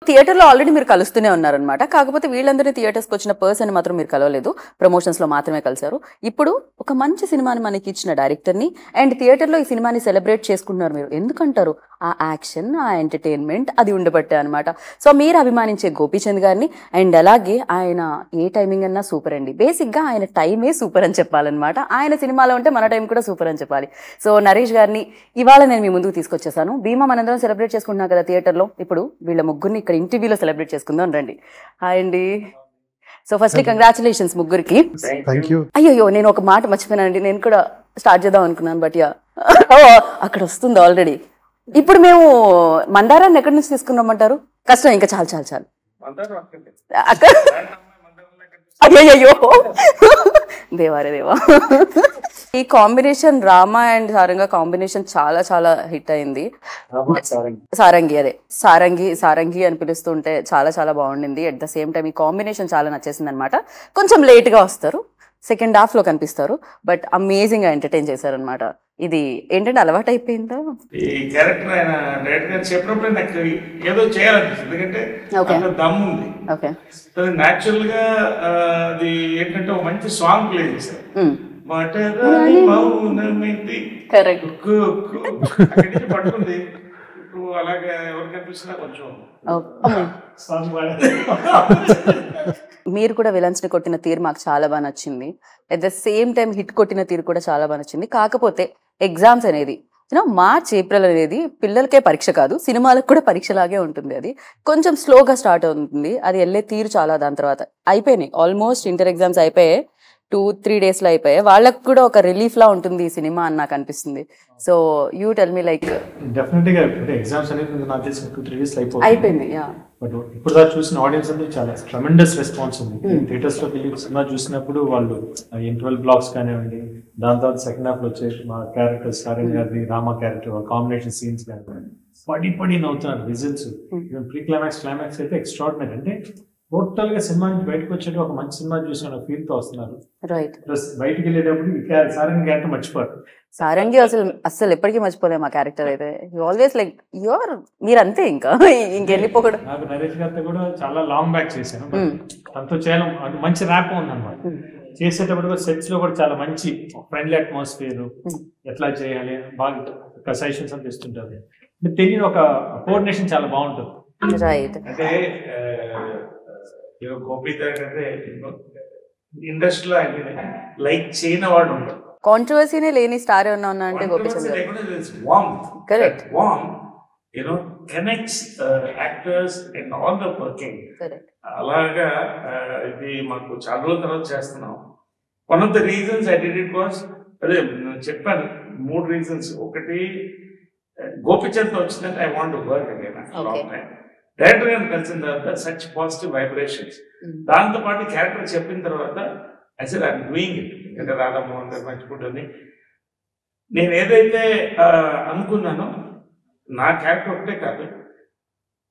థియేటర్లో ఆల్రెడీ మీరు కలుస్తూనే ఉన్నారనమాట. కాకపోతే వీళ్ళందరినీ థియేటర్స్కి వచ్చిన పర్సన్ మాత్రం మీరు కలవలేదు, ప్రమోషన్స్లో మాత్రమే కలిశారు. ఇప్పుడు ఒక మంచి సినిమాని మనకి ఇచ్చిన డైరెక్టర్ని అండ్ థియేటర్లో ఈ సినిమాని సెలబ్రేట్ చేసుకుంటున్నారు. మీరు ఎందుకంటారు? ఆ యాక్షన్, ఆ ఎంటర్టైన్మెంట్ అది ఉండబట్టే అనమాట. సో మీరు అభిమానించే గోపీచంద్ గారిని అండ్ అలాగే ఆయన ఏ టైమింగ్ అన్నా సూపర్ అండి. బేసిక్గా ఆయన టైమే సూపర్ అని చెప్పాలన్నమాట. ఆయన సినిమాలో ఉంటే మన టైం కూడా సూపర్ అని చెప్పాలి. సో నరేష్ గారిని ఇవాళ నేను మీ ముందుకు తీసుకొచ్చేసాను. భీమా మనందరం సెలబ్రేట్ చేసుకుంటున్నాం కదా థియేటర్లో. ఇప్పుడు వీళ్ళ ముగ్గురిని ఇక్కడ ఇంటర్వ్యూలో సెలబ్రేట్ చేసుకుందాం రండి. హాయ్ అండి. సో ఫస్ట్లీ కంగ్రాచులేషన్స్ ముగ్గురికి. అయ్యో నేను ఒక మాట మర్చిపోయానండి, నేను కూడా స్టార్ట్ చేద్దాం అనుకున్నాను బట్ యా అక్కడ వస్తుంది ఆల్రెడీ. ఇప్పుడు మేము మందారాన్ని ఎక్కడి నుంచి తీసుకున్నామంటారు? కష్టం, ఇంకా చాలు చాలు చాలు అక్కడ. అయ్యో దేవారే దేవా. ఈ కాంబినేషన్ రామా అండ్ సారంగా కాంబినేషన్ చాలా చాలా హిట్ అయింది. సారంగి, అదే సారంగి అని పిలుస్తుంటే చాలా చాలా బాగుండింది. అట్ ద సేమ్ టైం ఈ కాంబినేషన్ చాలా నచ్చేసింది అనమాట. కొంచెం లేట్ గా వస్తారు, సెకండ్ హాఫ్ లో కనిపిస్తారు, బట్ అమేజింగ్ గా ఎంటర్టైన్ చేశారు అనమాట. ఇది ఏంటంటే అలవాటు అయిపోయిందా ఈ క్యారెక్టర్? ఆయన డైరెక్టర్ గారు చెప్పినప్పుడు నాకు ఏదో చేయాలనిపిస్తుంది, ఎందుకంటే దమ్ ఉంది. న్యాచురల్ గా అది ఏంటంటే ఒక మంచి సాంగ్ ప్లే చేశారు. పట్టుకుంది ఇప్పుడు అలాగే ఎవరు కనిపిస్తున్నా కొంచెం. మీరు కూడా విలన్స్ ని కొట్టిన తీరు మాకు చాలా బాగా నచ్చింది. At the same time hit కొట్టిన తీరు కూడా చాలా బాగా నచ్చింది. కాకపోతే ఎగ్జామ్స్ అనేది మార్చ్ ఏప్రిల్ అనేది పిల్లలకే పరీక్ష కాదు, సినిమాలకు కూడా పరీక్షలాగే ఉంటుంది. అది కొంచెం స్లోగా స్టార్ట్ అవుతుంది, అది వెళ్ళే తీరు చాలా. దాని తర్వాత అయిపోయినాయి ఆల్మోస్ట్, ఇంటర్ ఎగ్జామ్స్ అయిపోయాయి, 2-3 days లో అయిపోయాయి. వాళ్ళకి కూడా ఒక రిలీఫ్ లా ఉంటుంది ఈ సినిమా అని నాకు అనిపిస్తుంది. So you tell me like definite గా ఎగ్జామ్స్ అనేది నాకు తెలిసి 2-3 days అయిపోయింది. బట్ ఇప్పుడు దాకా చూసిన ఆడియన్స్ అంటే చాలా ట్రెమెండస్ రెస్పాన్స్ ఉంది. థియేటర్స్ లోకి వెళ్ళి సినిమా చూసినప్పుడు వాళ్ళు ఇంటర్వెల్ బ్లాక్స్ కానివ్వండి, దాని తర్వాత సెకండ్ హాఫ్ లో వచ్చేసి మా క్యారెక్టర్స్ సారంగ్ గారి రామా క్యారెక్టర్ కాంబినేషన్ సీన్స్ కానివ్వండి, పడి నవ్వుతున్నారు. విజిల్స్, ప్రీ క్లైమాక్స్ అయితే ఎక్స్ట్రాడినరీ. అంటే టోటల్ గా సినిమా నుంచి బయటకు వచ్చేట ఒక మంచి సినిమా చూసిన ఫీల్ తో వస్తున్నారు. ప్లస్ బయటకు వెళ్ళేటప్పుడు సారంగి క్యారెక్టర్ మర్చిపోరు. సారంగి అసలు ఎప్పటికీ మర్చిపోలేము ఆ క్యారెక్టర్ అయితే. ఆల్వేస్ లైక్ యువర్ మీరంతే, ఇంకా ఇంకెళ్ళిపోకూడదు. నాకు నరేష్ గారితో కూడా చాలా లాంగ్ బ్యాక్ చేశాను, తనతో చేయడం మంచి ర్యాప్ ఉందన్నమాట. చేసేటప్పుడు సెట్స్ లో కూడా చాలా మంచి ఫ్రెండ్లీ అట్మాస్ఫియర్, ఎట్లా చేయాలి బాగా సజెషన్స్ అని తెస్తుంటారు. తెలియని ఒక కోఆర్డినేషన్ చాలా బాగుంటుంది. అంటే గోపీచంద్ అంటే ఇండస్ట్రీలో లైక్ చేయని వాడు ఉంటాడు. కాంట్రవర్సీనే లేని స్టార్ ఏమన్నా ఉన్నా అంటే Gopichand correct. Connects actors and all the working. అలాగా ఇది మాకు చాలా రోజుల తర్వాత చేస్తున్నాం. One of the reasons I did it was, అదే చెప్పాను 3 reasons. ఒకటి, గోపీచంద్ వచ్చిందంటే I want to work again long time. Director గారిని కలిసిన తర్వాత సచ్ పాజిటివ్ వైబ్రేషన్స్. దాంతో పాటు క్యారెక్టర్ చెప్పిన తర్వాత I said I'm doing it. అంటే రాధామోహన్ గారు మంచిగుంటుంది. నేను ఏదైతే అనుకున్నానో నా క్యారెక్టర్ ఒకటే కాదు,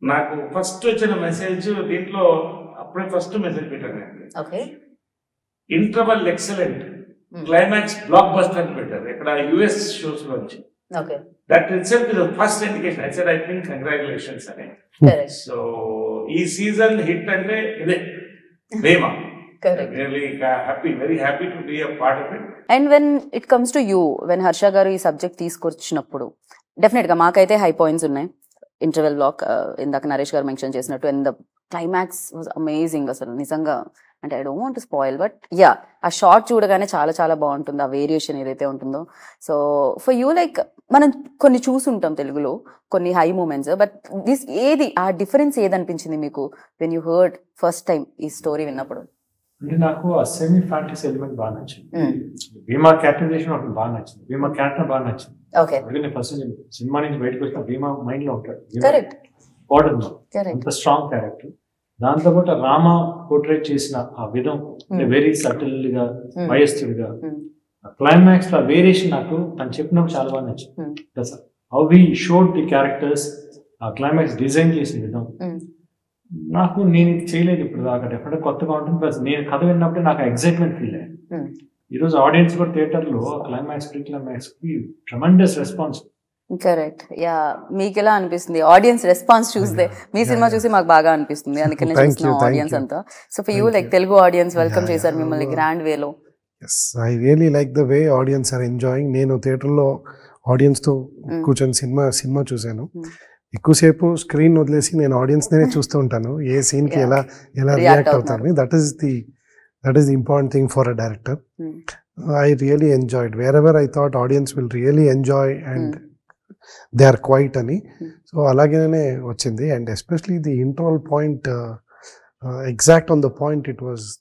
నాకు ఫస్ట్ వచ్చిన మెసేజ్ దీంట్లో అప్పుడే ఫస్ట్ మెసేజ్ పెట్టాను. Interval excellent, climax block buster అని పెట్టారు ఇక్కడ US షోస్ లోంచి. That itself is the first indication. I said, I think congratulations ani. So ee season hit ante ide Vema. Correct. Really happy, very happy to be a part of it. And when it comes to you, when Harsha garu ee subject తీసుకొచ్చినప్పుడు definite గా మాకైతే high points ఉన్నాయి. Interval block ఇందాక నరేష్ గారు mention చేసినట్టు, and the climax was amazing. అసలు నిజంగా అంటే I don't want to spoil, but yeah ఆ షార్ట్ చూడగానే చాలా చాలా బాగుంటుంది ఆ వేరియేషన్ ఏదైతే ఉంటుందో. సో ఫర్ యూ లైక్ మనం కొన్ని చూసుంటాం తెలుగులో కొన్ని హై మూమెంట్స్, బట్ దిస్ ఏది ఆ డిఫరెన్స్ ఏదనిపించింది మీకు when you heard first time ఈ స్టోరీ విన్నప్పుడు? అంటే నాకు ఆ సెమీ ఫ్యాంటసీ ఎలిమెంట్ బాగా నచ్చింది. భీమా క్యారెక్టరైజేషన్ ఒకటి బాగా నచ్చింది, భీమా క్యారెక్టర్ బాగా నచ్చింది. నేను ఫస్ట్ సినిమా నుంచి బయటకు వచ్చిన భీమా మైండ్ లో ఉంటాడు, అంత స్ట్రాంగ్ క్యారెక్టర్. దాంతోపాటు రామ పోర్ట్రేట్ చేసిన ఆ విధం వెరీ సటిల్ గా, వయస్సుడిగా, క్లైమాక్స్ లో వేరియేషన్ నాకు తను చెప్పినప్పుడు చాలా బాగా నచ్చింది. How we showed the characters, ఆ క్లైమాక్స్ డిజైన్ చేసిన విధం నాకు, నేను ఇది చేయలేదు ఇప్పుడు దాకా, డెఫినెట్ కొత్తగా ఉంటుంది. ప్లస్ నేను కథ విన్నప్పుడే నాకు ఎక్సైట్మెంట్ ఫీల్ అయ్యాను. ఈరోజు ఆడియన్స్ కూడా థియేటర్ లో క్లైమాక్స్, ప్రీ క్లైమాక్స్ కి ట్రెమెండస్ రెస్పాన్స్. కరెక్ట్. యా, మీకు ఎలా అనిపిస్తుంది ఆడియన్స్ రెస్పాన్స్ చూస్తే? మీ సినిమా చూసి మాకు బాగా అనిపిస్తుంది, అందుకనే చూస్తున్నాం ఆడియన్స్ అంతా. So for you like Telugu audience welcome చేశారు మిమ్మల్ని గ్రాండ్ వేలో. Yes, I really like the way audience are enjoying. నేను థియేటర్లో ఆడియన్స్తో కూర్చొని సినిమా చూశాను. ఎక్కువసేపు స్క్రీన్ వదిలేసి నేను ఆడియన్స్నే చూస్తూ ఉంటాను, ఏ సీన్కి ఎలా రియాక్ట్ అవుతారని. That is the important thing for a director. I really enjoyed. Wherever I thought audience will really enjoy and they are quiet అని. సో అలాగేనే వచ్చింది. And especially the interval point, exact on the point,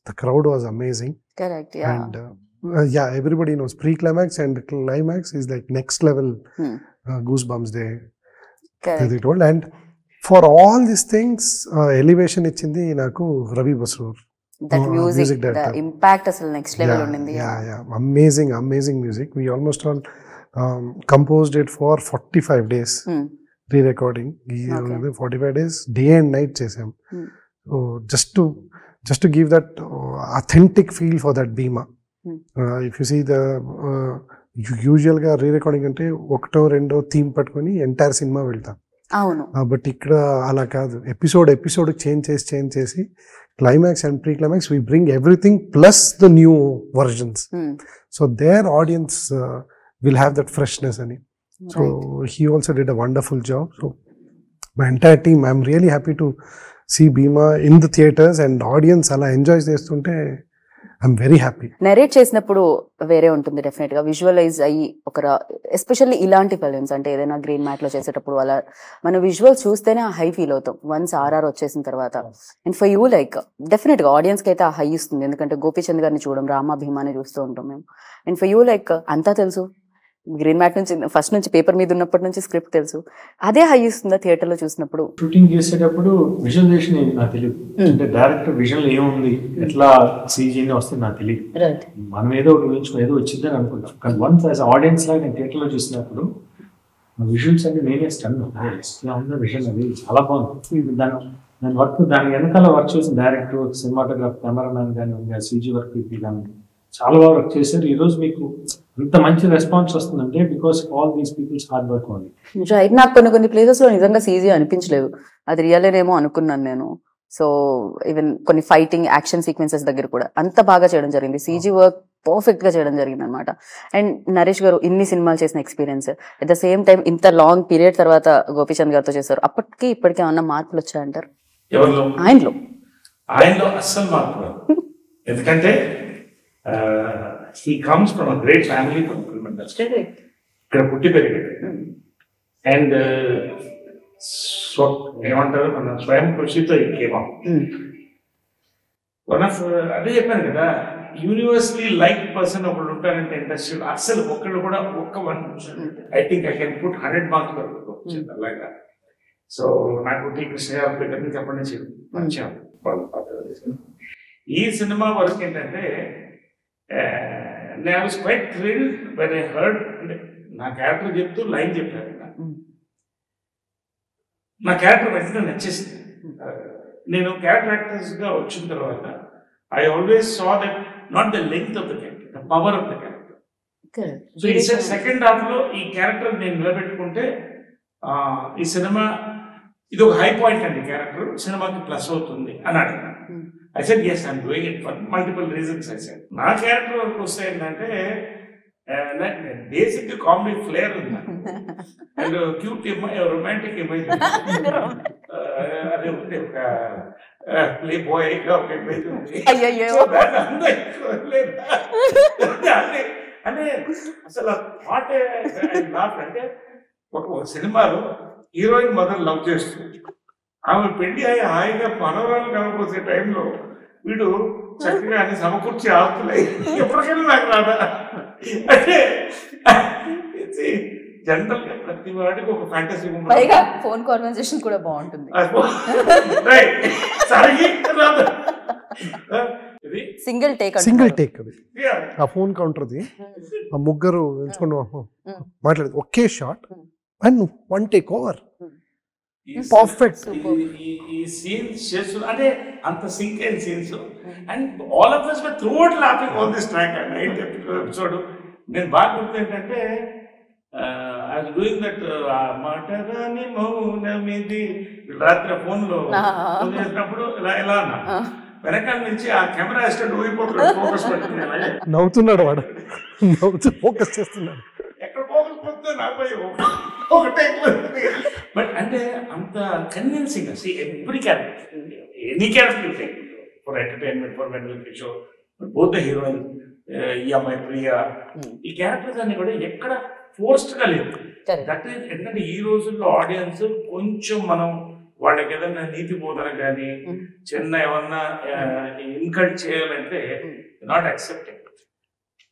the crowd was amazing. Correct, yeah. And yeah, everybody knows pre-climax and climax is like next level goosebumps they told. And for all these things, elevation ఇచ్చింది నాకు Ravi Basrur. That music the impact asal next level unindi. Yeah, amazing music. We almost all composed it for 45 days re-recording. 45 days day and night chesam. So just to give that authentic feel for that Bhima. If you see the usual ga re-recording ante ఒకటో రెండో theme పట్టుకొని entire cinema వెళ్తాం. అవును. But ఇక్కడ అలా కాదు, episode change చేసి climax and pre-climax we bring everything plus the new versions. So their audience will have that freshness in it. So he also did a wonderful job. So my entire team, I'm really happy to see Bhima in the theaters and audience ala enjoy chestunte I'm very happy. Narrate చేసినప్పుడు వేరే ఉంటుంది definite గా, visualise అయ్యి ఒక especially ఇలాంటి films అంటే ఏదైనా green mat లో చేసేటప్పుడు అలా మన విజువల్స్ చూస్తేనే ఆ హై ఫీల్ అవుతాం వన్స్ ఆర్ఆర్ వచ్చేసిన తర్వాత. And for you like definite గా ఆడియన్స్ కి అయితే ఆ హై ఇస్తుంది, ఎందుకంటే గోపీచంద్ గారిని చూడడం, రామా భీమాని చూస్తూ ఉంటాం మేము. అండ్ ఫర్ యూ లైక్ అంతా తెలుసు, గ్రీన్ మ్యాట్ నుంచి ఫస్ట్ నుంచి పేపర్ మీద ఉన్నప్పటి నుంచి స్క్రిప్ట్ తెలుసు, అదే హై ఇస్తుందా థియేటర్ లో చూసినప్పుడు? షూటింగ్ చేసేటప్పుడు విజువలైజేషన్ నాకు తెలియదు, అంటే డైరెక్టర్ విజన్ ఏముంది, ఎట్లా సీజీని వస్తుంది నాకు తెలియదు. మనం ఏదో ఒకటి ఊహించుకో ఏదో వచ్చిందని అనుకుంటాం, కానీ వన్స్ యాజ్ ఆడియన్స్ లాగా నేను థియేటర్ లో చూసినప్పుడు విజువల్స్ అంటే నేనే స్టన్ ఉన్న విజన్ అది చాలా బాగుంది. దాని వర్క్, దాని వెనకాల వర్క్ చేసిన డైరెక్టర్, సినిమాటోగ్రాఫర్, కెమెరామ్యాన్ కానీ సీజీ వర్క్ కానీ చాలా బాగా వర్క్ చేశారు. ఈ రోజు మీకు ఇంత మంచి రెస్పాన్స్ వస్తుందంటే because all these peoples hard work only. Right. నాకు కొన్ని ప్లేసెస్ లో నిజంగా సీజీ అనిపించలేదు, అది రియలేనేమో అనుకున్నాను నేను. సో ఈవెన్ కొన్ని ఫైటింగ్ యాక్షన్ సీక్వెన్సెస్ దగ్గర కూడా అంత బాగా చేయడం జరిగింది, సీజీ వర్క్ పర్ఫెక్ట్ గా చేయడం జరిగింది అనమాట. అండ్ నరేష్ గారు ఇన్ని సినిమాలు చేసిన experience, at the same time ఇంత లాంగ్ పీరియడ్ తర్వాత గోపీచంద్ గారితో చేశారు, అప్పటికి ఇప్పటికే ఏమన్నా మార్పులు వచ్చాయంటారు? ఆయనలో అస్సలు మార్పు, ఎందుకంటే he comes from a great family from film industry. ఇక్కడ పుట్టి పెరిగాడు. అండ్ ఏమంటారు మన స్వయం కృషితో కేమా వన్ ఆఫ్ అదే చెప్పాను కదా, యూనివర్సలీ లైక్ పర్సన్ ఒకళ్ళు ఉంటారంటే ఇండస్ట్రీలో అస్సలు ఒకళ్ళు కూడా ఒక్క 1%. I think I can put 100 marks వరకు వచ్చింది అలాగా. సో నాకు టీ కృష్ణ గారి దగ్గర నుంచి అప్పటి నుంచి పరిచయం. ఈ సినిమా వరకు ఏంటంటే I was quite thrilled when I heard నా క్యారెక్టర్ చెప్తూ లైన్ చెప్పారు. నా క్యారెక్టర్ వెంటనే నచ్చేసింది. నేను క్యారెక్టర్ యాక్టర్స్గా వచ్చిన తర్వాత I always saw that not the length of the character, the power of the character. So ఈ సెకండ్ హాఫ్ లో ఈ క్యారెక్టర్ నేను నిలబెట్టుకుంటే ఈ సినిమా ఇది ఒక హై పాయింట్ అండి, క్యారెక్టర్ సినిమాకి ప్లస్ అవుతుంది అని అడిగాను. I said, yes, I'm doing it for multiple reasons. I said, నా క్యారెక్టర్ వరకు వస్తే ఏంటంటే బేసిక్ కామెడీ ఫ్లేర్ ఉంది అండ్ క్యూట్ రొమాంటిక్ ఇమేజ్, అదే ఉంది, ఒక ప్లే బాయ్ గా ఒక ఇమేజ్ ఉంది. అంటే అసలు థాట్ అంటే ఒక సినిమాలో హీరోయిన్ మదర్ లవ్ చేస్తుంది, ఆమె పెళ్లి అయ్యి హాయిగా మనవరాలు కలగపోసే టైంలో వీడు చక్కగా అన్ని సమకూర్చి ఆపుతున్నాయి, ఎప్పటికైనా నాకు రాదా అంటే జనరల్ గా ప్రతి వాడికి ఒక ఫ్యాంటసీ ఫోన్ కాన్వర్సేషన్ కూడా బాగుంటుంది. సింగిల్ టేక్ అది ఆ ఫోన్ కౌంటర్ది, ఆ ముగ్గురు ఎంచుకుని మాట్లాడేది ఒకే shot and 1 take over. Perfect. ఈ సీన్స్ చేస్తున్నా అంటే అంత సింక్ అయిన scenes and all of us were throughout laughing on this track. Night episode నేను బాగా గుర్తు ఏంటంటే I was doing that మాటరాని మౌనమిది రాత్రి ఫోన్లో ఫోన్ చేసినప్పుడు ఇలా అన్నా. వెనకాల నుంచి ఆ కెమెరా అసిస్టెంట్ ఊగిపోతున్నాడు, ఫోకస్ పెట్టుకున్నాడు, నవ్వుతున్నాడు వాడు, నవ్వుతూ ఫోకస్ చేస్తున్నాడు. ఎక్కడ ఫోకస్ పోతుందో నాకు ఒకటే. బట్ అంటే అంత convincing every character, any character for entertainment, for when show, both the heroine, ఈ అమ్మాయి ప్రియా, ఈ క్యారెక్టర్స్ అన్ని కూడా ఎక్కడ ఫోర్స్డ్ గా లేదు. దట్ ఈస్ ఎందుకంటే ఈ రోజుల్లో ఆడియన్స్ కొంచెం మనం వాళ్ళకి ఏదైనా నీతి బోధన కానీ చిన్న ఏమన్నా ఇన్కల్ట్ చేయాలంటే not accepting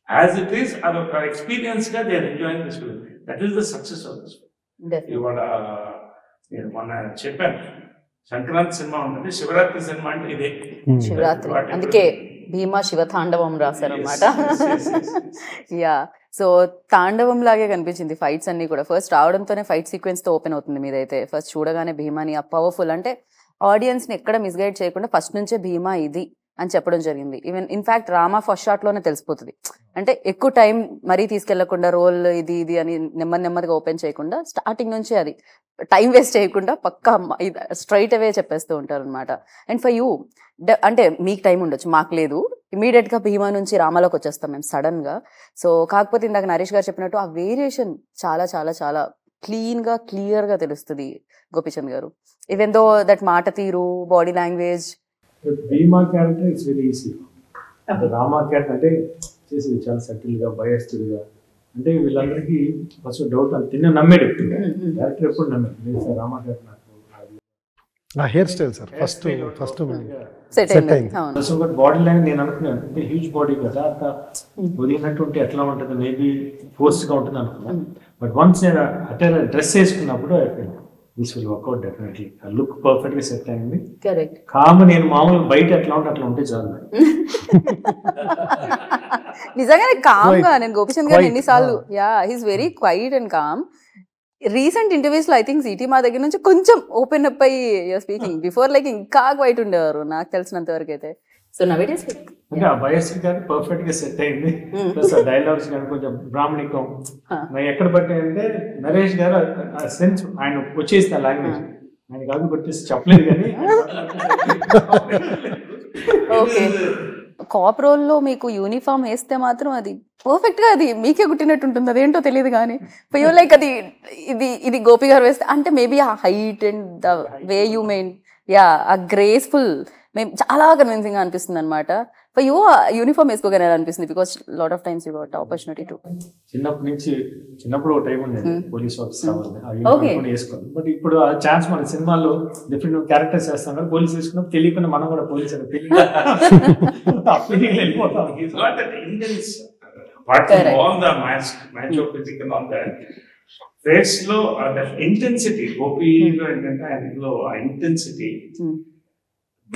as it is, అదొక ఎక్స్పీరియన్స్ గా they are enjoying this film. That is the success of this film. ఇవాళ నేను మొన్న చెప్పాను, సంక్రాంతి సినిమా ఉంటుంది, శివరాత్రి సినిమా అంటే ఇదే శివరాత్రి, అందుకే భీమా శివ తాండవం రాశారనమాట. యా, సో తాండవం లాగే కనిపించింది ఫైట్స్ అన్ని కూడా. ఫస్ట్ రావడంతోనే ఫైట్ సీక్వెన్స్ తో ఓపెన్ అవుతుంది మీదైతే. ఫస్ట్ చూడగానే భీమాని ఆ పవర్ఫుల్, అంటే ఆడియన్స్ ని ఎక్కడ మిస్గైడ్ చేయకుండా ఫస్ట్ నుంచే భీమా ఇది అని చెప్పడం జరిగింది. Even in fact Rama first shot లోనే తెలిసిపోతుంది. అంటే ఎక్కువ టైం మరీ తీసుకెళ్లకుండా రోల్ ఇది ఇది అని నెమ్మదిగా ఓపెన్ చేయకుండా స్టార్టింగ్ నుంచే అది టైం వేస్ట్ చేయకుండా పక్కా స్ట్రైట్ అవే చెప్పేస్తూ ఉంటారు అనమాట. అండ్ ఫర్ యూ అంటే మీకు టైం ఉండొచ్చు, మాకు లేదు. ఇమీడియట్ గా భీమా నుంచి రామాలోకి వచ్చేస్తాం మేము సడన్ గా. సో కాకపోతే ఇందాక నరేష్ గారు చెప్పినట్టు ఆ వేరియేషన్ చాలా చాలా చాలా క్లియర్ గా తెలుస్తుంది గోపీచంద్ గారు. ఈవెన్ దో దట్ మాట తీరు, body language. Bhima character it's very easy. Rama character అంటే చేసేది చాలా సటిల్ గా, భయస్తుడిగా. అంటే వీళ్ళందరికీ ఫస్ట్ డౌట్ అని తిన్న నమ్మేడు క్యారెక్టర్, ఎప్పుడు నమ్మేది లేదు సార్ రామా క్యారెక్టర్. ఆ hair style sir first set అయింది. బాడీ లాంగ్వేజ్ నేను అనుకున్నాను, అంటే హ్యూజ్ బాడీ కదా, అంత వదిలినట్టు ఉంటే ఎట్లా ఉంటుంది, మేబీ ఫోర్స్ గా ఉంటుంది అనుకున్నాను. బట్ వన్స్ నేను అటే డ్రెస్ వేసుకున్నప్పుడు this will work out definitely. Look perfect గా సెట్ అయింది. నేను మామూలుగా బయట ఎట్లా ఉంటే అట్లా ఉంటే చాలు. నిజంగానే కామ్ గా, నేను గోపీచంద్ గారు ఎన్నిసార్లు, yeah he's very quiet and calm. Recent interviews లో ఐ థింక్ సిటీ మా దగ్గర నుంచి కొంచెం ఓపెన్ అప్ అయ్యి స్పీకింగ్, బిఫోర్ లైక్ ఇంకా క్వైట్ ఉండేవారు నాకు తెలిసినంత వరకు అయితే. సో నవ్ ఇట్ ఇస్ అంటే ఆ వయస్సు కానీ పర్ఫెక్ట్ గా సెట్ అయింది. ప్లస్ ఆ డైలాగ్స్ కానీ కొంచెం బ్రాహ్మణికం ఎక్కడ పట్టాయంటే నరేష్ గారు ఆ సెన్స్ ఆయన వచ్చేసిన లాంగ్వేజ్ ఆయన కాదు కొట్టేసి చెప్పలేదు కానీ. ఓకే, కాప్ రోల్ లో మీకు యూనిఫామ్ వేస్తే మాత్రం అది పర్ఫెక్ట్ గా అది మీకే కుట్టినట్టు ఉంటుంది, అదేంటో తెలియదు కానీ ఫర్ లైక్ అది ఇది గోపి గారు వేస్తే అంటే మేబీ ఆ height and the way you main, yeah ఆ గ్రేస్ఫుల్ మేము చాలా కన్విన్సింగ్ గా అనిపిస్తుంది అనమాట. ఫర్ యూ యూనిఫామ్ వేసుకోగానే అనిపిస్తుంది, because lot of times you got opportunity to. చిన్నప్పుడు టైం ఉండేది పోలీస్ ఆఫీసర్ అవ్వాలి వేసుకోవాలి. బట్ ఇప్పుడు ఆ ఛాన్స్ మన సినిమాలో డిఫరెంట్ క్యారెక్టర్స్ చేస్తాం కదా, పోలీస్ వేసుకున్నప్పుడు తెలియకుండా మనం కూడా పోలీస్ వెళ్ళిపోతాం. Apart from all the macho physical on that face లో ఇంటెన్సిటీ, గోపీలో ఏంటంటే ఆయనలో ఆ ఇంటెన్సిటీ,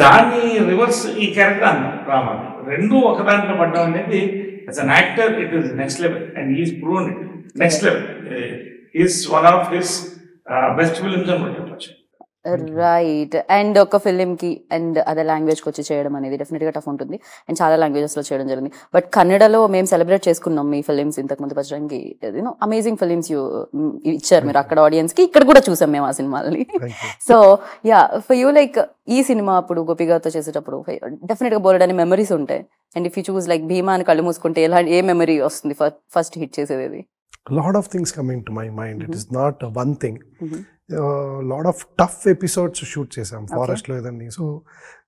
దాన్ని రివర్స్ ఈ క్యారెక్టర్ అన్నారు రామాని. రెండు ఒక దాంట్లో పడ్డం అనేది as an actor it is next level and he's proved it next level. He's one of his best films అని చెప్పచ్చు. రైట్, అండ్ ఒక ఫిలిం కి అండ్ అదే లాంగ్వేజ్ కి వచ్చి చేయడం అనేది డెఫినెట్ గా టఫ్ ఉంటుంది. అండ్ చాలా లాంగ్వేజెస్ లో చేయడం జరిగింది. బట్ కన్నడలో మేము సెలబ్రేట్ చేసుకున్నాం మీ ఫిలిమ్స్ ఇంతకు ముందు వచ్చడానికి. అమేజింగ్ ఫిలిమ్స్ ఇచ్చారు మీరు అక్కడ ఆడియన్స్ కి, ఇక్కడ కూడా చూసాం మేము ఆ సినిమాలని. So yeah, for you like ఈ సినిమా అప్పుడు గోపి గారితో చేసేటప్పుడు డెఫినెట్ గా బోల్డ్ అనే మెమరీస్ ఉంటాయి. And if you choose like Bhimaa అని కళ్ళు మూసుకుంటే ఏ మెమరీ వస్తుంది ఫస్ట్ హిట్ చేసేది? Lot of things coming to my mind. It is not one thing. Lot of tough episodes shoot చేసాం ఫారెస్ట్ లో ఏదన్నీ. సో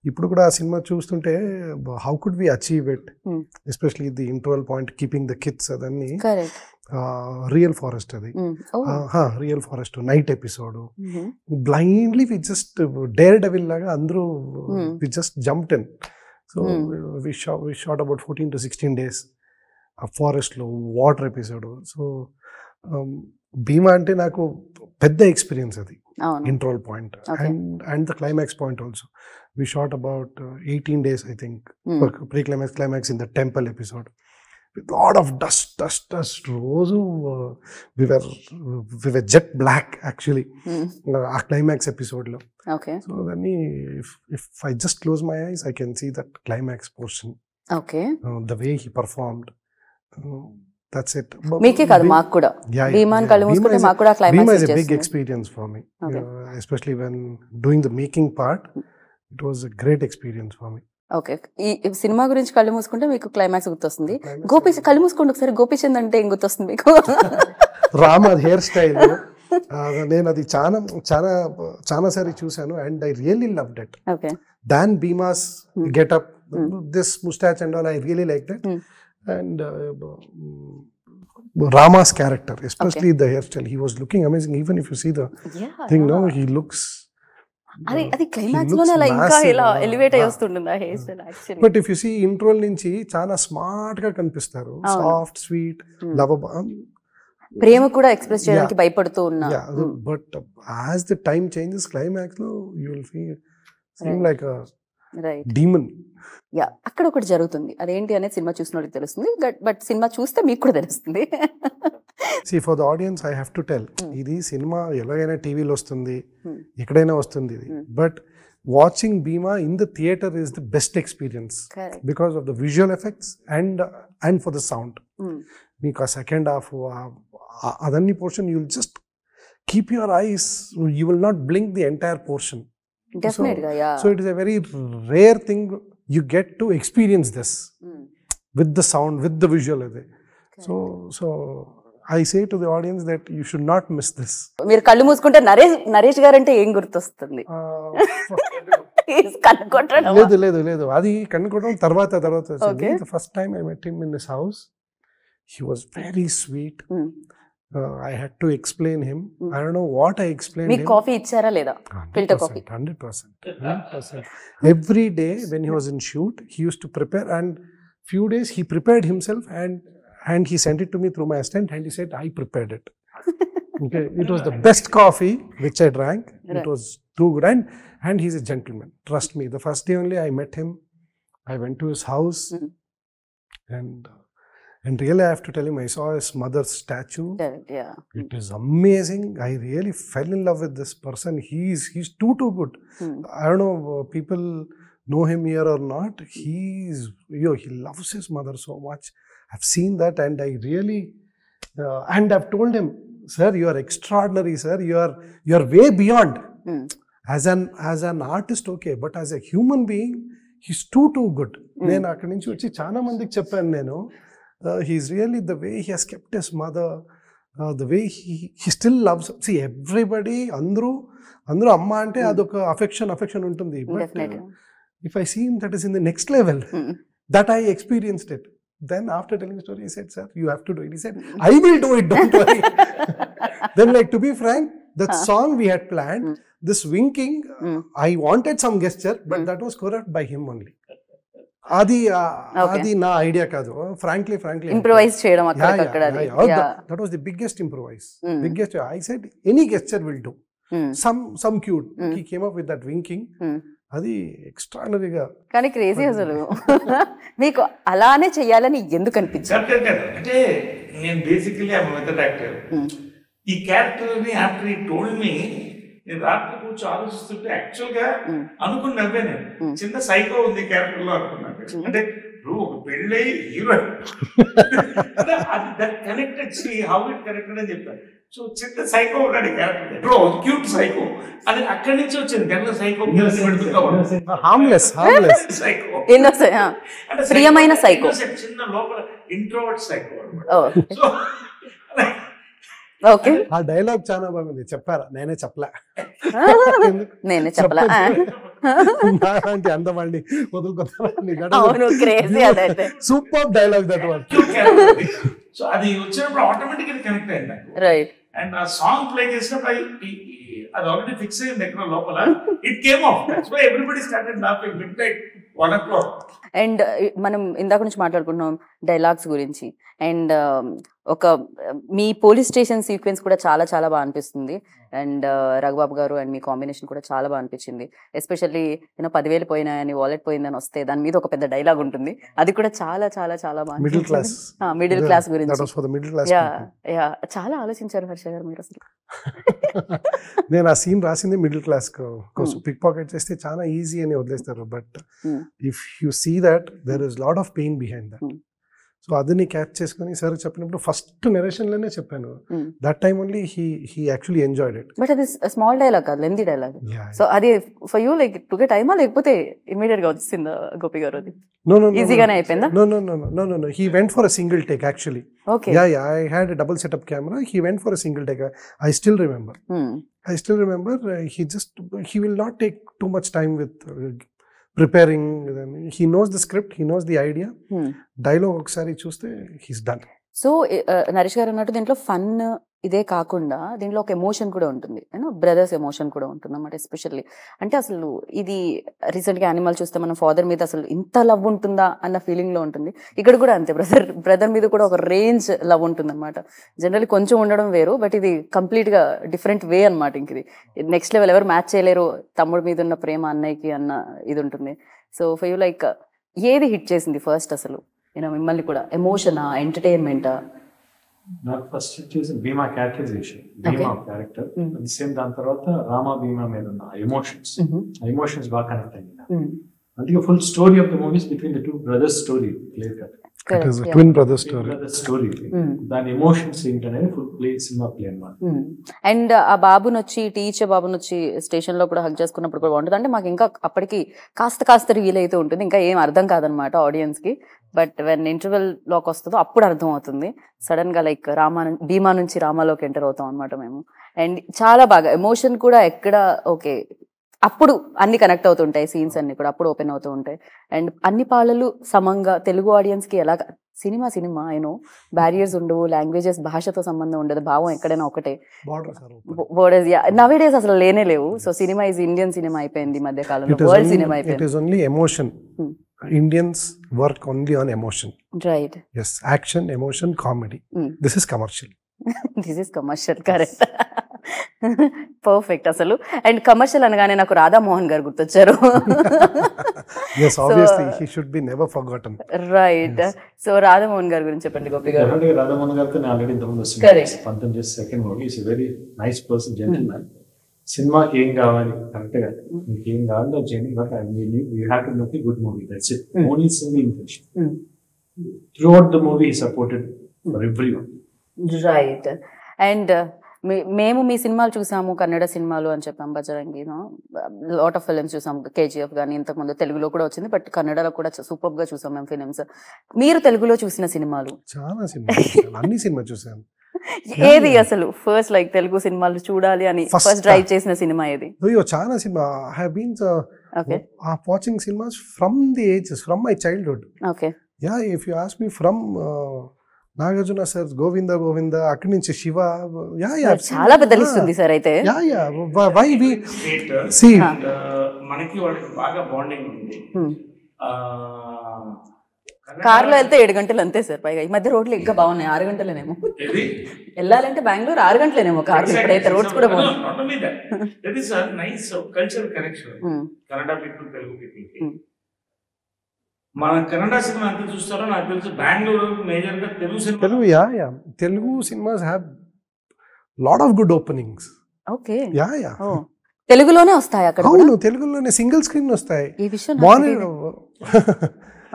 ఇప్పుడు కూడా ఆ సినిమా చూస్తుంటే how could we achieve it, especially the interval point keeping the kids, అదన్నీ real forest, అది real forest night episode. Blindly we just daredevil లాగా అందరూ we just jumped in. So we shot about 14 to 16 days ఆ ఫారెస్ట్లో water episode. So భీమా అంటే నాకు పెద్ద experience అది, interval point and the climax point also. We shot about 18 days I think, pre climax in the temple episode with lot of dust. రోజు we were jet black actually ఆ climax ఎపిసోడ్లో. So దాన్ని if I just close my eyes I can see that climax portion, the way he performed. that's it. మీకే కాదు మాకు కూడా భీమాన్ కళ్ళు మూసుకుంటే మాకు కూడా Bhima climax is a big experience for me. Okay. Especially when doing the making part, it was a great experience for me. Okay. ఈ cinema గురించి కళ్ళు మూసుకుంటే మీకు క్లైమాక్స్ గుర్తొస్తుంది. గోపి కళ్ళు మూసుకోండి ఒకసారి, గోపిచంద్ అంటే ఏం గుర్తొస్తుంది మీకు? రామ హెయిర్ స్టైల్ నేను అది చాలా చాలా చాలా సారి చూసాను and I really loved it. Okay. Than Bhimas getup, this moustache and all, I really like that. And Rama's character, especially the hairstyle, he was looking amazing. Even if you see the thing, no, he looks. అది climax లోనే అలా ఇంకా ఇలా elevate అయ్యి వస్తుంటుంది ఆ hair style actually. But if you see intro నుంచి చాలా స్మార్ట్ గా కనిపిస్తారు, సాఫ్ట్ స్వీట్ లవబుల్, ప్రేమ కూడా ఎక్స్ప్రెస్ చేయడానికి భయపడుతూ ఉన్నా. But as the time changes climax లో you will seem like a demon. Yeah, అక్కడ ఒకటి జరుగుతుంది, అదేంటి అనేది సినిమా చూసిన వాళ్ళకి తెలుస్తుంది, బట్ సినిమా చూస్తే మీకు కూడా తెలుస్తుంది. See, for the audience I have to tell, ఇది సినిమా ఎలాగైనా టీవీలో వస్తుంది, ఎక్కడైనా వస్తుంది ఇది, but watching Bhimaa in the theatre is the best experience because of the visual effects and for the sound. మీకు ఆ సెకండ్ హాఫ్ అదన్ని portion you will just keep your eyes, you will not blink the entire portion. Definitely, yeah. So it is a very rare thing you get to experience this with the sound, with the visual. So I say to the audience that you should not miss this. మీరు కళ్ళు మూసుకుంటే నరేష్ గారు అంటే ఏం గుర్తొస్తుంది? లేదు అది కనుక్కోవడం తర్వాత వచ్చింది. The first time I met him in his house, he was very sweet. I had to explain him. I don't know what I explained him. మీకు కాఫీ ఇచ్చారా లేదా? Filter coffee. 100%. Every day when he was in shoot, he used to prepare, and few days he prepared himself and he sent it to me through my assistant and he said, I prepared it. Okay, it was the best coffee which I drank. It was too good, and he's a gentleman. Trust me. The first day only I met him, I went to his house, and really I have to tell him, I saw his mother's statue. Yeah. It is amazing. I really fell in love with this person. He's too good. I don't know people know him here or not. He loves his mother so much. I've seen that, and I really and I've told him, sir, you are extraordinary, sir. You are way beyond. As an artist, okay, but as a human being, he's too good. నేను అక్కడి నుంచి వచ్చి చాలా మందికి చెప్పాను నేను, he's really, the way he has kept his mother, the way he still loves. See, everybody, అందరూ అమ్మ అంటే అదొక అఫెక్షన్ ఉంటుంది. But if I see him, that is in the next level. That I experienced it. Then after telling the story, he said, sir, you have to do it. He said, I will do it, don't worry. Then, like, to be frank, that song we had planned, this winking, I wanted some gesture, but that was choreographed by him only. అది నా idea కాదు. Frankly improvise చేయడం అక్కడ. That was the biggest biggest. I said any gesture will do, some cute. He came up with that winking. అది ఎక్స్ట్రాడినరీగా. కానీ crazy అసలు. మీకు అలానే చెయ్యాలని ఎందుకు అనిపించింది? అంటే నేను basically I am method actor. ఈ క్యారెక్టర్ ని ఆఫ్టర్ హి టోల్డ్ మీ, నేను రాత్రి కూర్చో ఆలోచిస్తుంటే యాక్చువల్ గా అనుకున్నవే, నేను చిన్న సైకో ఉంది క్యారెక్టర్ లో అనుకున్నాను. అంటే ఒక పెళ్ళై హీరో అది కనెక్టెడ్, హౌ ఇట్ కనెక్టెడ్ అని చెప్తాను. సో చిన్న సైకో ఉన్నాడు క్యారెక్టర్, క్యూట్ సైకో, అది అక్కడి నుంచి వచ్చింది. గంట సైకో సైకో, ప్రియమైన సైకో, చిన్న లోపల ఇంట్రోవర్ట్ సైకో. ఓకే, ఆ డైలాగ్ చాలా బాగుంది. చెప్పారా? నేనే చెప్పలా అందమండి super dialogue that was. So అది వచ్చినప్పుడు ఆటోమేటిక్గా కనెక్ట్ అయింది నాకు. రైట్. అండ్ ఆ సాంగ్ ప్లే చేసినప్పుడు అది ఆల్రెడీ ఫిక్స్ అయింది ఎక్కడ లోపల. It came off. That's why everybody started laughing midnight 1 o'clock. And మనం ఇందాక నుంచి మాట్లాడుకుంటున్నాం డైలాగ్స్ గురించి. అండ్ ఒక మీ పోలీస్ స్టేషన్ సీక్వెన్స్ కూడా చాలా చాలా బాగా అనిపిస్తుంది. అండ్ రఘుబాబు గారు అండ్ మీ కాంబినేషన్ కూడా చాలా బాగా అనిపించింది. ఎస్పెషల్లీ 10,000 పోయినాయని, వాలెట్ పోయిందని వస్తే దాని మీద ఒక పెద్ద డైలాగ్ ఉంటుంది. అది కూడా చాలా చాలా చాలా బాగా మిడిల్ క్లాస్ గురించి. చాలా ఆలోచించారు హర్ష గారు మీరు అసలు. నేను ఆ సీన్ రాసింది మిడిల్ క్లాస్ కోసం. పిక్ పాకెట్ చేస్తే చాలా ఈజీ అని వదిలేస్తారు, but if you see that there is lot of pain behind that. So అదని క్యాచ్ చేసుకుని సార్ చెప్పినప్పుడు ఫస్ట్ నెరేషన్లోనే చెప్పాను. That time only he actually enjoyed it. But అది స్మాల్ డైలాగ్ కాదు, లెంతీ డైలాగ్. సో అది ఫర్ యూ లైక్ టుగే టైమా లేకపోతే ఇమీడియట్ గా వచ్చిందా గోపి గారు? అది ఈజీగానే అయిపోయిందా? No. He went for a single take actually. Okay. Yeah. I had a double setup camera. He went for a single take. I still remember. He will not take too much time with preparing. He knows the script. He knows the idea. Dialogue ఒకసారి చూస్తే he's done. So Naresh గారు అన్నట్టు దీంట్లో fun ఇదే కాకుండా దీంట్లో ఒక emotion కూడా ఉంటుంది, బ్రదర్స్ ఎమోషన్ కూడా ఉంటుంది అన్నమాట. ఎస్పెషల్లీ అంటే అసలు ఇది రీసెంట్గా యానిమల్ చూస్తే మనం ఫాదర్ మీద అసలు ఇంత లవ్ ఉంటుందా అన్న ఫీలింగ్ లో ఉంటుంది. ఇక్కడ కూడా అంతే, బ్రదర్ మీద కూడా ఒక రేంజ్ లవ్ ఉంటుంది అనమాట. జనరల్లీ కొంచెం ఉండడం వేరు, బట్ ఇది కంప్లీట్ గా డిఫరెంట్ వే అనమాట. ఇంక ఇది నెక్స్ట్ లెవెల్, ఎవరు మ్యాచ్ చేయలేరు తమ్ముడి మీద ఉన్న ప్రేమ అన్నయ్యకి అన్న ఇది ఉంటుంది. సో ఫర్ యూ లైక్ ఏది హిట్ చేసింది ఫస్ట్ అసలు మిమ్మల్ని కూడా? ఎమోషనా, ఎంటర్టైన్మెంటా? నాకు ఫస్ట్ వచ్చేసి భీమా క్యారెక్టరైజేషన్, భీమా క్యారెక్టర్. సేమ్ దాని తర్వాత రామా భీమా మీద ఉన్న ఎమోషన్స్ బాగా కనెక్ట్ అయింది. అందుకే full story of the movies between the two brothers story, clear cut. It is a twin brother story. దాని ఎమోషన్స్ ఏంటనేది ఫుల్ ప్లే, సినిమా ప్లే అన్నమాట. అండ్ ఆ బాబునొచ్చి టీచర్ బాబునొచ్చి స్టేషన్ లో కూడా హక్ చేసుకున్నప్పుడు కూడా బాగుంటుంది. అంటే మాకు ఇంకా అప్పటికి కాస్త రియల్ అయితే ఉంటుంది, ఇంకా ఏం అర్థం కాదనమాట ఆడియన్స్ కి. బట్ వెన్ ఇంటర్వెల్ లోకి వస్తుందో అప్పుడు అర్థం అవుతుంది. సడన్ గా లైక్ భీమా నుంచి రామాలోకి ఎంటర్ అవుతాం అనమాట మేము. అండ్ చాలా బాగా ఎమోషన్ కూడా ఎక్కడ ఓకే, అప్పుడు అన్ని కనెక్ట్ అవుతుంటాయి, సీన్స్ అన్ని కూడా అప్పుడు ఓపెన్ అవుతూ ఉంటాయి. అండ్ అన్ని పాళ్ళలు సమంగా తెలుగు ఆడియన్స్ కి ఎలా సినిమా యూనో బ్యారియర్స్ ఉండవు, లాంగ్వేజెస్ భాషతో సంబంధం ఉండదు, భావం ఎక్కడైనా ఒకటే. బోర్డర్స్ నవే డేస్ అసలు లేనే లేవు. So cinema is Indian cinema అయిపోయింది, మధ్య కాలంలో వరల్డ్ సినిమా అయిపోయింది. It is only emotion. Indians work only on emotion. Right. Yes, action, emotion, comedy. This is commercial. This is commercial, correct. Perfect అసలు. And commercial అనగానే నాకు రాధామోహన్ గారు గుర్తొచ్చారు. Yes, obviously he should be never forgotten. Right. So Radha Mohan గారి గురించి చెప్పండి గోపి గారు. రాధామోహన్ గారితో నేను ఆల్రెడీ ఇంతకుముందు పంతం చేసి second movie. Is very nice person, gentlemen. సినిమాకి ఏం కావాలి కరెక్ట్ గా, మీకు ఏం కావాలో చేయండి, but you have to make a good movie. That's it. Only single intention. Throughout the movie he supported for everyone. Right. And మేము మీ సినిమాలు చూసాము, కన్నడ సినిమాలు అని చెప్పాము, బజరంగి, లాట్ ఆఫ్ ఫిల్మ్స్ చూసాము, కేజీఎఫ్ కానీ ఇంతకుముందు తెలుగులో కూడా వచ్చింది, బట్ కన్నడలో కూడా సూపర్ గా చూసాం మేము ఫిలిమ్స్. మీరు తెలుగులో చూసిన సినిమాలు? చాలా సినిమాలు, అన్ని సినిమా చూసాను. ఏది అసలు ఫస్ట్ లైక్ తెలుగు సినిమాలు చూడాలి అని ఫస్ట్ డ్రైవ్ చేసిన సినిమా ఏది? అయ్యో చాలా cinema. I have been watching cinemas from the ages, from my childhood. Okay. Yeah, if you ask me from Nagarjuna sir, Govinda అక్కడి నుంచి శివ, చాలా పెద్ద లిస్ట్ ఉంది సార్. అయితే వై వి సీ మనకి వాళ్ళకి బాగా బాండింగ్ ఉంది. కార్లో వెళ్తే 7 గంటలు అంతే సార్. పైగా ఈ మధ్య రోడ్లు ఇంకా బాగున్నాయి, 6 గంటలేనేమో వెళ్ళాలంటే బెంగళూరు 6 గంటలేనేమో కార్లు. ఇప్పుడైతే రోడ్స్ కూడా బాగున్నాయి. Kannada people, Telugu people. మన కన్నడ సినిమా ఎంత చూస్తారో నాకు తెలుసు. బెంగళూరు మేజర్ గా Telugu cinemas have lot of good openings. Okay. Yeah తెలుగులోనే వస్తాయి అక్కడ? అవును, తెలుగులోనే సింగిల్ స్క్రీన్ వస్తాయి. ఈ విషయం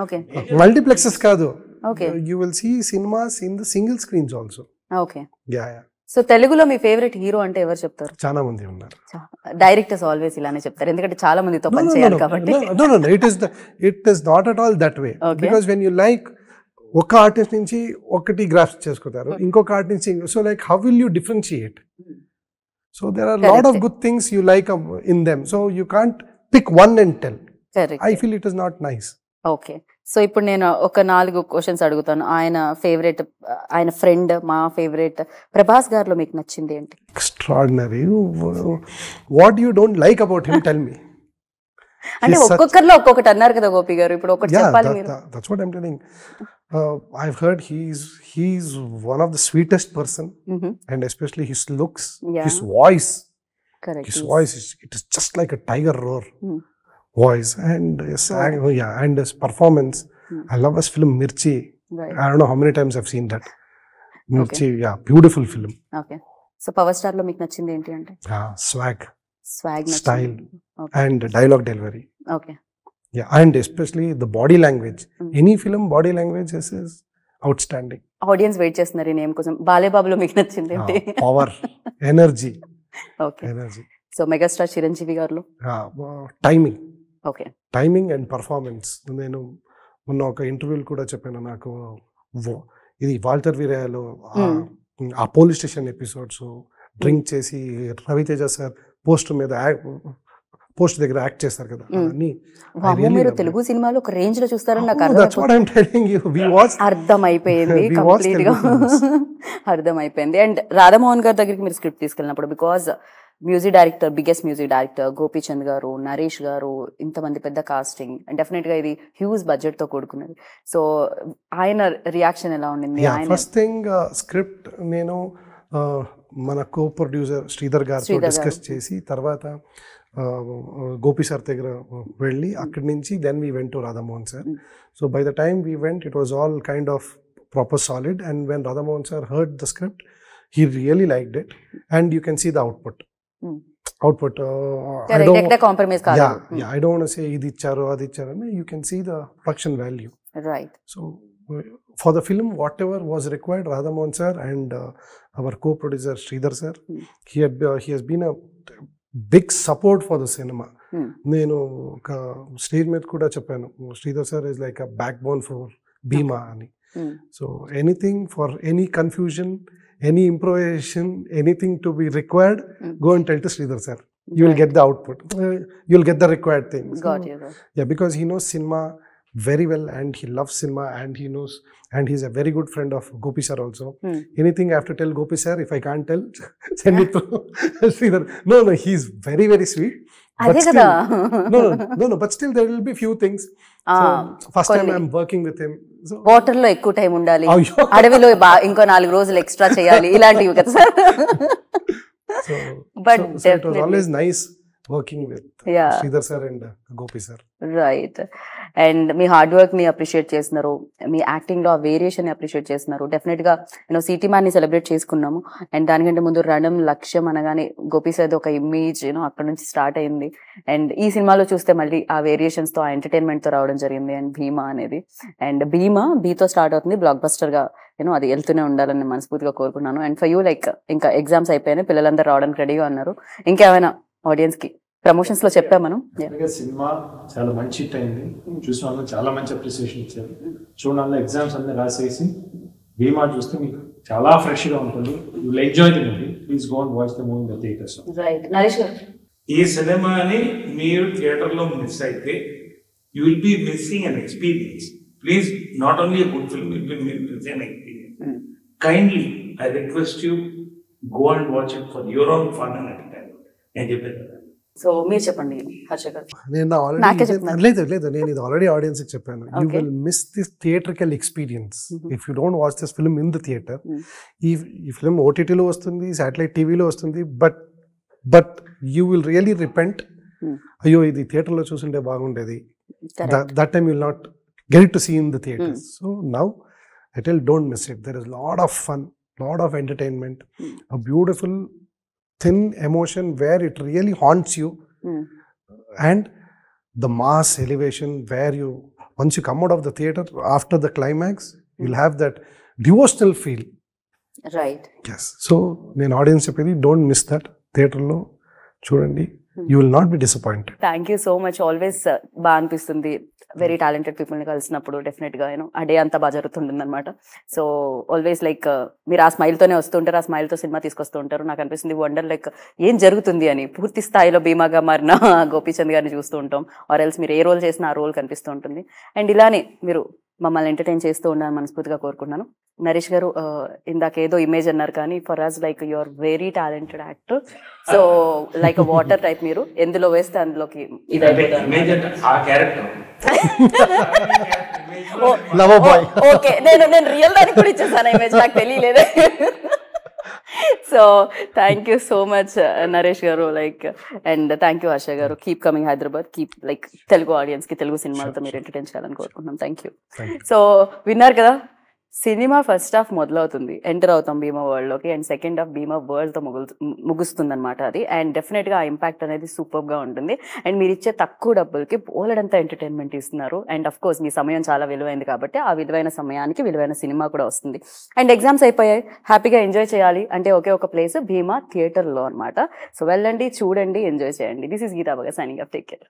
ఓకే. మల్టీప్లెక్సెస్ కాదు. Okay. You will see cinemas in the single screens also. Okay. Yeah. So తెలుగులో మీ ఫేవరెట్ హీరో అంటే ఎవరు చెప్తారు? చాలా మంది ఉన్నారు. డైరెక్టర్స్ ఆల్వేస్ ఇలానే చెప్తారు, ఎందుకంటే చాలా మందితో పనిచేయాలి కాబట్టి. It is not at all that way. Because when you like ఒక ఆర్టిస్ట్ నుంచి ఒకటి గ్రాఫ్స్ చేసుకుంటారు, ఇంకొక ఆర్టిస్ట్ నుంచి. So like how will you differentiate? So there are lot of good things you like in them. So you can't pick one and tell. I feel it is not nice. Okay. So ఇప్పుడు నేను ఒక 4 questions అడుగుతాను. ఆయన favourite, ఆయన friend, మా favourite. Prabhas గారిలో మీకు నచ్చింది ఏంటి? Extraordinary. What you don't like about him, tell me. అంటే ఒక్కొక్కరిలో ఒక్కొక్కటి అన్నారు కదా గోపి గారు, ఇప్పుడు ఒకటి చెప్పాలి మీరు. That's what I'm telling. I've heard he's one of the sweetest person, and especially his looks, his voice. Correct. His voice it is just like a tiger roar. Voice and and his performance. I love his film Mirchi. Right. I don't know how many times I've seen that. Mirchi, beautiful film. Okay. So Power Star lo meeku nachindi enti ante? Swag style. Okay. And dialogue delivery. Okay. Yeah, and especially the body language. Any film body language is outstanding. Audience wait చేస్తున్నారు ఈ name కోసం. బాలేబాబులో మీకు నచ్చింది ఏంటి? Power, energy. Okay. So megastar Chiranjeevi గారిలో timing. Okay. Timing and performance. నేను మొన్న ఒక ఇంటర్వ్యూలు కూడా చెప్పాను, నాకు ఇది వాల్టర్ వీరయ్యలో ఆ పోలీస్ స్టేషన్ ఎపిసోడ్స్ డ్రింక్ చేసి రవితేజ సార్ పోస్ట్ దగ్గర యాక్ట్ చేస్తారు కదా, మీరు తెలుగు సినిమాలో ఒక రేంజ్ లో చూస్తారని నాకు అర్థమైపోయింది, కంప్లీట్ గా అర్థమైపోయింది. అండ్ రాధామోహన్ గారి దగ్గరికి మీరు స్క్రిప్ట్ తీసుకెళ్ళినప్పుడు, because music director, biggest music director Gopichand garu, Naresh గారు, ఇంతమంది పెద్ద కాస్టింగ్, అండ్ డెఫినెట్ గా ఇది హ్యూజ్ బడ్జెట్ తో కూడుకున్నది. సో ఆయన రియాక్షన్ ఎలా ఉండింది? ఫస్ట్ థింగ్ స్క్రిప్ట్ నేను మన కో ప్రొడ్యూసర్ శ్రీధర్ గారితో డిస్కస్ చేసి, తర్వాత గోపి సార్ దగ్గర వెళ్ళి అక్కడి నుంచి then we went to Radhamohan sir. So by the time we went, it was all kind of proper solid. And when Radhamohan sir heard the script, he really liked it, and you can see the output. I don't want to say idi icharu adi icharu, you can see the production value, right? So for the film, whatever was required, Radhamohan sir and our co-producer Sridhar sir, he has been a big support for the cinema. నేను ఒక stage మీద కూడా చెప్పాను, Sridhar sir is like a backbone for Bhima ani. So anything, for any confusion, any improvisation, anything to be required, go and tell to Sridhar sir. You will get the output. You will get the required things. Got you. Yeah, because he knows cinema very well and he loves cinema, and he knows, and he's a very good friend of Gopi sir also. Anything I have to tell Gopi sir, if I can't tell, send it to Sridhar. No, he's very, very sweet. But still, no, but still there will be few things. So first time I'm working with him. So water లో ఎక్కువ time ఉండాలి, అడవిలో ఇంకో 4 రోజులు extra చేయాలి, ఇలాంటివి కదా sir. But it was always nice working with Sridhar sir and Gopi sir. Right. And me hard work ని అప్రిషియేట్ చేస్తున్నారు, మీ యాక్టింగ్ లో ఆ వేరియేషన్ ని అప్రిషియేట్ చేస్తున్నారు. డెఫినెట్ గా సిటీ మ్యాన్ ని సెలబ్రేట్ చేసుకున్నాము. అండ్ దానికంటే ముందు రణం, లక్ష్యం అనగానే గోపి సార్ ఒక ఇమేజ్ అక్కడ నుంచి స్టార్ట్ అయింది. అండ్ ఈ సినిమాలో చూస్తే మళ్ళీ ఆ వేరియేషన్స్ తో, ఆ ఎంటర్టైన్మెంట్ తో రావడం జరిగింది. అండ్ భీమా అనేది, అండ్ భీమా బీతో స్టార్ట్ అవుతుంది, బ్లాక్ బస్టర్ గా అది వెళ్తూనే ఉండాలని మనస్ఫూర్తిగా కోరుకున్నాను. అండ్ ఫర్ యూ, లైక్ ఇంకా ఎగ్జామ్స్ అయిపోయినాయి, పిల్లలందరూ రావడానికి రెడీగా ఉన్నారు. ఇంకేమైనా ఆడియన్స్ కి ప్రమోషన్స్ లో చెప్పాం మనం? సినిమా చాలా మంచి హిట్ అయింది, చూసిన వాళ్ళు చాలా మంచి అప్రిసియేషన్ ఇచ్చారు. చూడాలి, ఎగ్జామ్స్ అన్ని రాసేసి భీమా చూస్తే మీకు చాలా ఫ్రెష్ గా ఉంటుంది. You will enjoy the movie. Please go and watch the movie in the theatres. Right. Naresh గారు, ఈ సినిమాని మీరు థియేటర్ లో మిస్ అయితే you will be missing an experience. Please, not only a good film, will be missing an experience. Kindly I request you, go and watch it for your own fun and entertainment. నేను చెప్పాను. So మీరు చెప్పండి హర్ష గారు. లేదు, నేను ఇది already audience కి చెప్పాను. You will miss this theatrical experience if you don't watch this film in the theatre. ఈ ఫిల్మ్ ఓటీటీలో వస్తుంది, శాటిలైట్ టీవీలో వస్తుంది, but you will really repent, అయ్యో ఇది థియేటర్లో చూసుంటే బాగుండేది. That time you will not get to see in the theatres. So now I tell, don't miss it. There is a lot of fun, lot of entertainment, a beautiful thin emotion where it really haunts you, and the mass elevation where you, once you come out of the theater after the climax, you'll have that devotional feel. Right. Yes. So నేను audience చెప్పేది, don't miss that. థియేటర్లో చూడండి, you will not be disappointed. Thank you so much. Always బాగా అనిపిస్తుంది very talented పీపుల్ని కలిసినప్పుడు. డెఫినెట్గా ఆ డే అంతా బాగా జరుగుతుంటుంది అనమాట. సో ఆల్వేస్ లైక్ మీరు ఆ స్మైల్తోనే వస్తుంటారు, ఆ స్మైల్తో సినిమా తీసుకొస్తూ ఉంటారు. నాకు అనిపిస్తుంది వండర్ లైక్ ఏం జరుగుతుంది అని. పూర్తి స్థాయిలో భీమాగా మారిన గోపీచంద్ గారిని చూస్తూ ఉంటాం, ఆర్ ఎల్స్ మీరు ఏ రోల్ చేసినా ఆ రోల్ కనిపిస్తూ ఉంటుంది. అండ్ ఇలానే మీరు మమ్మల్ని ఎంటర్టైన్ చేస్తూ ఉండాలని మనస్ఫూర్తిగా కోరుకుంటున్నాను. నరేష్ గారు, ఇందాక ఏదో ఇమేజ్ అన్నారు, కానీ for us like you are very talented actor. So like water type, మీరు ఎందులో వేస్తే అందులోకి ఓకే. నేను రియల్ దానికి కూడా ఇచ్చేసాను ఇమేజ్, నాకు తెలియలేదే. So thank you so much Naresh garu, like, and thank you Harsha garu. Keep coming Hyderabad, keep like Telugu audience కి తెలుగు సినిమాలతో మీరు ఎంటర్టైన్ చేయాలని కోరుకుంటున్నాం. Thank you. సో విన్నారు కదా, సినిమా ఫస్ట్ హాఫ్ మొదలవుతుంది, ఎంటర్ అవుతాం భీమా వరల్డ్ లోకి, and second half Bhima world తో ముగుస్తుంది అనమాట అది. అండ్ డెఫినెట్ గా ఆ ఇంపాక్ట్ అనేది సూపర్ గా ఉంటుంది. అండ్ మీరు ఇచ్చే తక్కువ డబ్బులకి బోలెడంతా ఎంటర్టైన్మెంట్ ఇస్తున్నారు. అండ్ అఫ్ కోర్స్ మీ సమయం చాలా విలువైంది కాబట్టి ఆ విలువైన సమయానికి విలువైన సినిమా కూడా వస్తుంది. అండ్ ఎగ్జామ్స్ అయిపోయాయి, హ్యాపీగా ఎంజాయ్ చేయాలి అంటే ఒకే ఒక ప్లేస్ భీమా థియేటర్ లో అనమాట. సో వెళ్ళండి, చూడండి, ఎంజాయ్ చేయండి. This is Geetha Bhagat signing off. Take care.